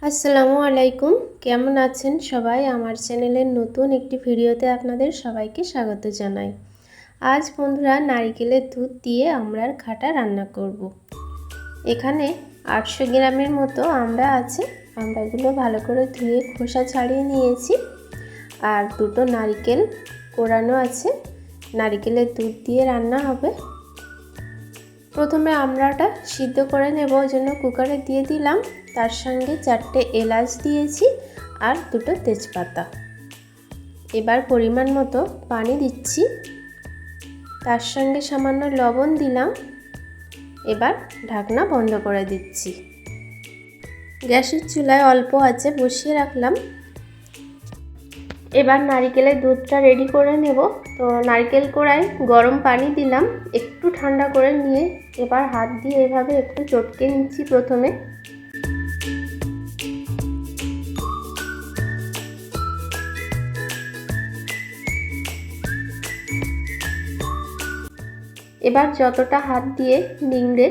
আসসালামু আলাইকুম, কেমন আছেন সবাই? আমার চ্যানেলের নতুন একটি ভিডিওতে আপনাদের সবাইকে স্বাগত জানাই। আজ বন্ধুরা নারকেলের দুধ দিয়ে আমড়ার খাটা রান্না করব। এখানে 800 গ্রামের মতো আমড়া আছে। আমড়াগুলো ভালো করে ধুয়ে খোসা ছাড়িয়ে নিয়েছি। আর দুটো নারকেল কোরানো আছে। নারকেলের দুধ দিয়ে রান্না হবে। প্রথমে আমড়াটা সিদ্ধ করে নেব, ওই জন্য কুকারে দিয়ে দিলাম। তার সঙ্গে 4টে এলাচ দিয়েছি আর 2টো তেজপাতা। এবার পরিমাণ মতো পানি দিচ্ছি, তার সঙ্গে সামান্য লবণ দিলাম। এবার ঢাকনা বন্ধ করে দিচ্ছি। গ্যাসের চুলায় অল্প আঁচে বসিয়ে রাখলাম। এবার নারকেলের দুধটা রেডি করে নেব। তো নারকেল কোড়ায় গরম পানি দিলাম, একটু ঠান্ডা করে নিয়ে এবার হাত দিয়ে এভাবে একটু চটকে নিচ্ছি প্রথমে। এবার যতটা হাত দিয়ে নিংড়ে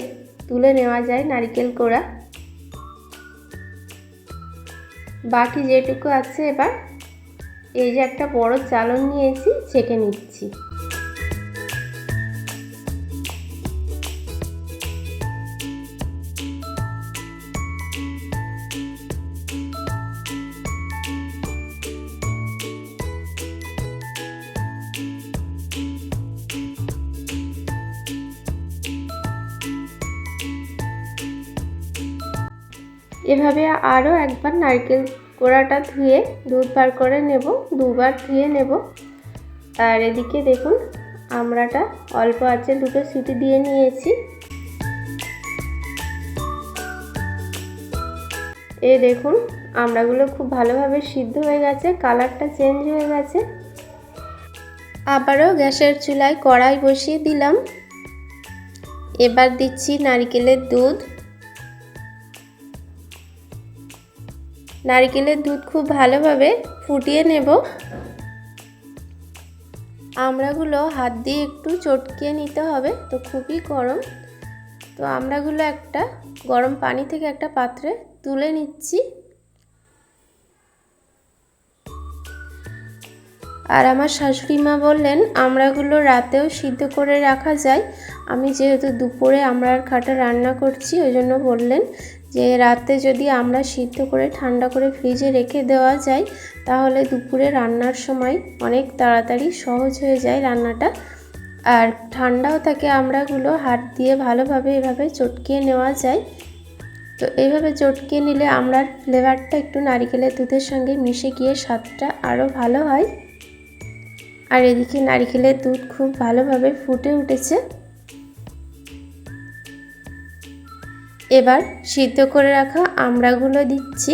তুলে নেওয়া যায় নারকেল কোড়া, বাকি যেটুকু আছে এবার এই যে একটা বড় চালন নিয়েছি, ছেঁকে নিচ্ছি। এভাবে আরও একবার নারকেল কোড়াটা ধুয়ে দুধ বার করে নেব, দুবার ধুয়ে নেব। আর এদিকে দেখুন আমড়াটা অল্প আঁচে 2টো সিটি দিয়ে নিয়েছি। এই দেখুন আমড়াগুলো খুব ভালোভাবে সিদ্ধ হয়ে গেছে, কালারটা চেঞ্জ হয়ে গেছে। আবারও গ্যাসের চুলায় কড়াই বসিয়ে দিলাম। এবার দিচ্ছি নারকেলের দুধ। নারকেলের দুধ খুব ভালোভাবে ফুটিয়ে নেব। আমড়াগুলো হাত দিয়ে একটু চটকিয়ে নিতে হবে, তো খুবই গরম। তো আমড়াগুলো একটা গরম পানি থেকে একটা পাত্রে তুলে নিচ্ছি। আর আমার শাশুড়ি মা বললেন আমড়াগুলো রাতেও সিদ্ধ করে রাখা যায়। আমি যেহেতু দুপুরে আমড়ার খাটা রান্না করছি, ওই জন্য বললেন যে রাতে যদি আমড়া সিদ্ধ করে ঠান্ডা করে ফ্রিজে রেখে দেওয়া যায়, তাহলে দুপুরে রান্নার সময় অনেক তাড়াতাড়ি সহজ হয়ে যায় রান্নাটা। আর ঠান্ডাও থাকে আমড়াগুলো, হাত দিয়ে ভালোভাবে এভাবে চটকিয়ে নেওয়া যায়। তো এইভাবে চটকিয়ে নিলে আমড়ার ফ্লেভারটা একটু নারকেলের দুধের সঙ্গে মিশে গিয়ে স্বাদটা আরও ভালো হয়। আর এদিকে নারকেলের দুধ খুব ভালোভাবে ফুটে উঠেছে। এবার সিদ্ধ করে রাখা আমড়াগুলো দিচ্ছি।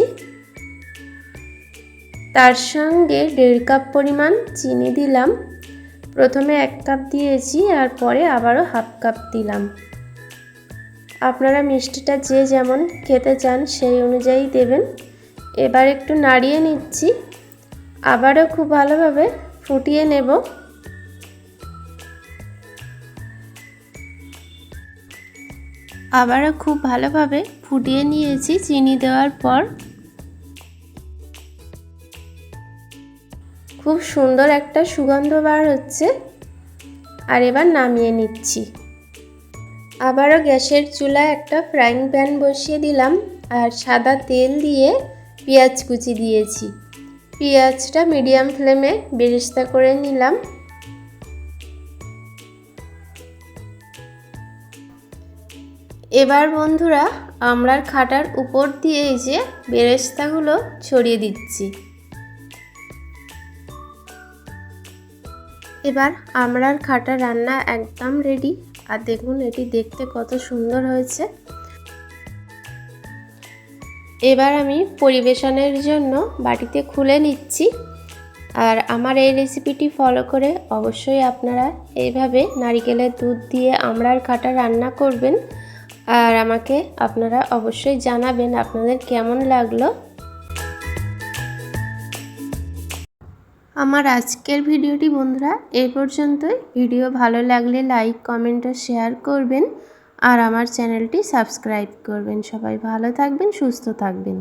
তার সঙ্গে 1.5 কাপ পরিমাণ চিনি দিলাম। প্রথমে 1 কাপ দিয়েছি আর পরে আবারও 1/2 কাপ দিলাম। আপনারা মিষ্টিটা যে যেমন খেতে চান সেই অনুযায়ী দেবেন। এবার একটু নাড়িয়ে নিচ্ছি, আবারও খুব ভালোভাবে ফুটিয়ে নেব। আবারও খুব ভালোভাবে ফুটিয়ে নিয়েছি চিনি দেওয়ার পর। খুব সুন্দর একটা সুগন্ধ বার হচ্ছে। আর এবার নামিয়ে নিচ্ছি। আবারও গ্যাসের চুলায় একটা ফ্রাইং প্যান বসিয়ে দিলাম আর সাদা তেল দিয়ে পেঁয়াজ কুচি দিয়েছি। পেঁয়াজটা মিডিয়াম ফ্লেমে বেরেস্তা করে নিলাম। এবার বন্ধুরা আমড়ার খাটার উপর দিয়ে এই যে বেরেস্তাগুলো ছড়িয়ে দিচ্ছি। এবার আমড়ার খাটা রান্না একদম রেডি। আর দেখুন এটি দেখতে কত সুন্দর হয়েছে। এবার আমি পরিবেশনের জন্য বাটিতে খুলে নিচ্ছি। আর আমার এই রেসিপিটি ফলো করে অবশ্যই আপনারা এইভাবে নারকেলের দুধ দিয়ে আমড়ার খাটা রান্না করবেন। আর আমাকে আপনারা অবশ্যই জানাবেন আপনাদের কেমন লাগলো। আমার আজকের ভিডিওটি বন্ধুরা এই পর্যন্তই। ভিডিও ভালো লাগলে লাইক, কমেন্ট ও শেয়ার করবেন। আর আমার চ্যানেলটি সাবস্ক্রাইব করবেন। সবাই ভালো থাকবেন, সুস্থ থাকবেন।